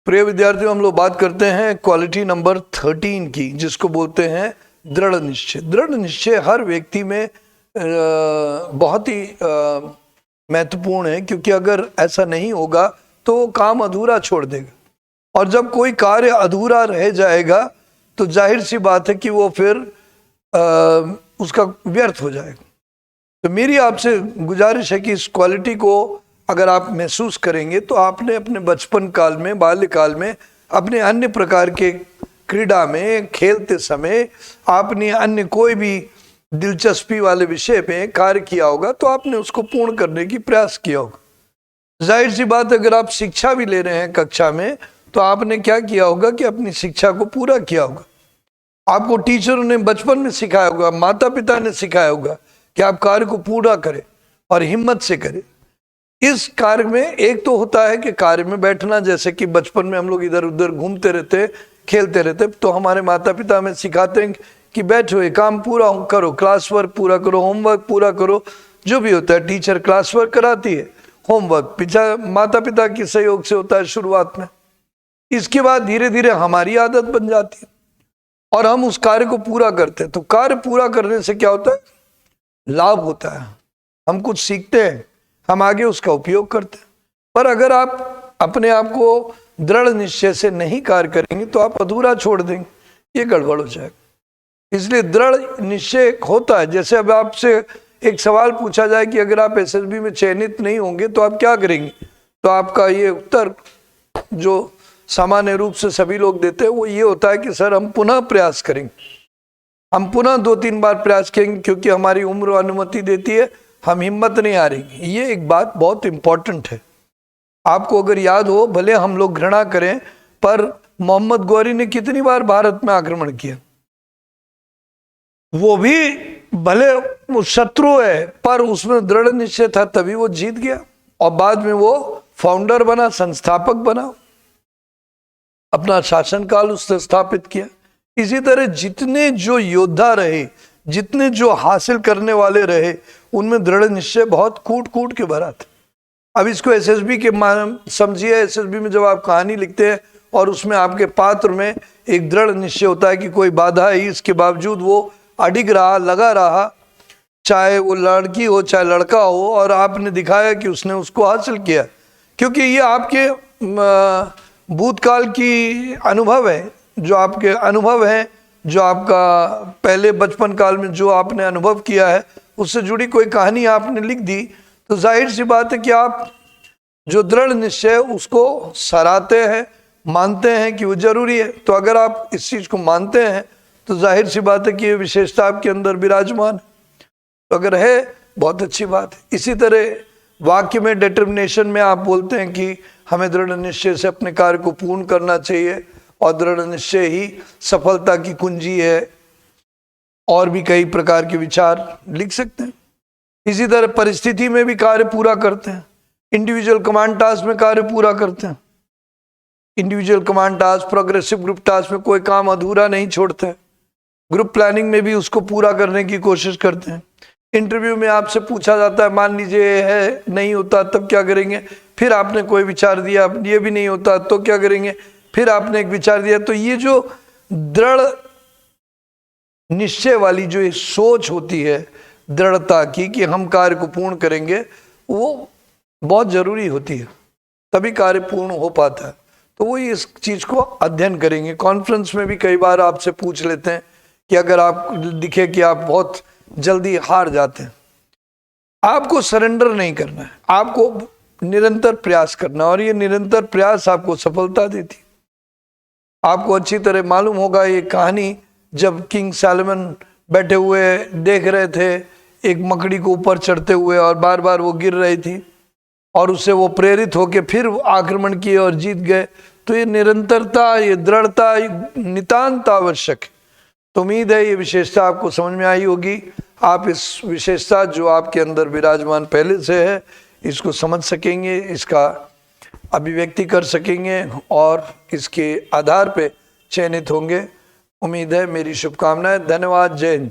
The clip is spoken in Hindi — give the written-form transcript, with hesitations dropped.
प्रिय विद्यार्थियों, हम लोग बात करते हैं क्वालिटी नंबर 13 की, जिसको बोलते हैं दृढ़ निश्चय। दृढ़ निश्चय हर व्यक्ति में बहुत ही महत्वपूर्ण है, क्योंकि अगर ऐसा नहीं होगा तो वो काम अधूरा छोड़ देगा, और जब कोई कार्य अधूरा रह जाएगा तो जाहिर सी बात है कि वो फिर उसका व्यर्थ हो जाएगा। तो मेरी आपसे गुजारिश है कि इस क्वालिटी को अगर आप महसूस करेंगे तो आपने अपने बचपन काल में, बाल्यकाल में, अपने अन्य प्रकार के क्रीड़ा में खेलते समय आपने अन्य कोई भी दिलचस्पी वाले विषय पे कार्य किया होगा, तो आपने उसको पूर्ण करने की प्रयास किया होगा। जाहिर सी बात, अगर आप शिक्षा भी ले रहे हैं कक्षा में, तो आपने क्या किया होगा कि अपनी शिक्षा को पूरा किया होगा। आपको टीचरों ने बचपन में सिखाया होगा, माता पिता ने सिखाया होगा कि आप कार्य को पूरा करें और हिम्मत से करें। इस कार्य में एक तो होता है कि कार्य में बैठना, जैसे कि बचपन में हम लोग इधर उधर घूमते रहते, खेलते रहते, तो हमारे माता पिता हमें सिखाते हैं कि बैठो, ये काम पूरा करो, क्लास वर्क पूरा करो, होमवर्क पूरा करो। जो भी होता है, टीचर क्लास वर्क कराती है, होमवर्क पीछा माता पिता के सहयोग से होता है शुरुआत में। इसके बाद धीरे धीरे हमारी आदत बन जाती है और हम उस कार्य को पूरा करते हैं। तो कार्य पूरा करने से क्या होता है? लाभ होता है, हम कुछ सीखते हैं, हम आगे उसका उपयोग करते हैं। पर अगर आप अपने आप को दृढ़ निश्चय से नहीं कार्य करेंगे तो आप अधूरा छोड़ देंगे, ये गड़बड़ हो जाएगा। इसलिए दृढ़ निश्चय होता है। जैसे अब आपसे एक सवाल पूछा जाए कि अगर आप एसएसबी में चयनित नहीं होंगे तो आप क्या करेंगे, तो आपका ये उत्तर जो सामान्य रूप से सभी लोग देते हैं वो ये होता है कि सर हम पुनः प्रयास करेंगे, हम पुनः 2-3 बार प्रयास करेंगे, क्योंकि हमारी उम्र अनुमति देती है, हम हिम्मत नहीं हारेंगे। ये एक बात बहुत इंपॉर्टेंट है। आपको अगर याद हो, भले हम लोग घृणा करें, पर मोहम्मद गौरी ने कितनी बार भारत में आक्रमण किया, वो भी भले वो शत्रु है पर उसमें दृढ़ निश्चय था, तभी वो जीत गया और बाद में वो फाउंडर बना, संस्थापक बना, अपना शासनकाल उसने स्थापित किया। इसी तरह जितने जो योद्धा रहे, जितने जो हासिल करने वाले रहे, उनमें दृढ़ निश्चय बहुत कूट कूट के भरा था। अब इसको एसएसबी के समझिए, एसएसबी में जब आप कहानी लिखते हैं और उसमें आपके पात्र में एक दृढ़ निश्चय होता है कि कोई बाधा है, इसके बावजूद वो अडिग रहा, लगा रहा, चाहे वो लड़की हो चाहे लड़का हो, और आपने दिखाया कि उसने उसको हासिल किया, क्योंकि ये आपके भूतकाल की अनुभव है, जो आपके अनुभव हैं, जो आपका पहले बचपन काल में जो आपने अनुभव किया है, उससे जुड़ी कोई कहानी आपने लिख दी। तो जाहिर सी बात है कि आप जो दृढ़ निश्चय उसको सराहते हैं, मानते हैं कि वो जरूरी है। तो अगर आप इस चीज़ को मानते हैं तो जाहिर सी बात है कि ये विशेषता आपके अंदर विराजमान है। तो अगर है, बहुत अच्छी बात है। इसी तरह वाक्य में डिटर्मिनेशन में आप बोलते हैं कि हमें दृढ़ निश्चय से अपने कार्य को पूर्ण करना चाहिए और दृढ़ निश्चय ही सफलता की कुंजी है। और भी कई प्रकार के विचार लिख सकते हैं। इसी तरह परिस्थिति में भी कार्य पूरा करते हैं, इंडिविजुअल कमांड टास्क में कार्य पूरा करते हैं। Individual command task, progressive group task में कोई काम अधूरा नहीं छोड़ते हैं। ग्रुप प्लानिंग में भी उसको पूरा करने की कोशिश करते हैं। इंटरव्यू में आपसे पूछा जाता है, मान लीजिए है नहीं होता तब क्या करेंगे, फिर आपने कोई विचार दिया, ये भी नहीं होता तो क्या करेंगे, फिर आपने एक विचार दिया। तो ये जो दृढ़ निश्चय वाली जो ये सोच होती है दृढ़ता की कि हम कार्य को पूर्ण करेंगे, वो बहुत जरूरी होती है, तभी कार्य पूर्ण हो पाता है। तो वो इस चीज को अध्ययन करेंगे। कॉन्फ्रेंस में भी कई बार आपसे पूछ लेते हैं कि अगर आप दिखे कि आप बहुत जल्दी हार जाते हैं, आपको सरेंडर नहीं करना है, आपको निरंतर प्रयास करना, और ये निरंतर प्रयास आपको सफलता देती। आपको अच्छी तरह मालूम होगा ये कहानी, जब किंग सैलमन बैठे हुए देख रहे थे एक मकड़ी को ऊपर चढ़ते हुए और बार बार वो गिर रही थी, और उससे वो प्रेरित होकर फिर आक्रमण किए और जीत गए। तो ये निरंतरता, ये दृढ़ता नितांत आवश्यक है। तो उम्मीद है ये विशेषता आपको समझ में आई होगी। आप इस विशेषता जो आपके अंदर विराजमान पहले से है, इसको समझ सकेंगे, इसका अभिव्यक्ति कर सकेंगे और इसके आधार पे चयनित होंगे। उम्मीद है, मेरी शुभकामनाएं। धन्यवाद। जय हिंद।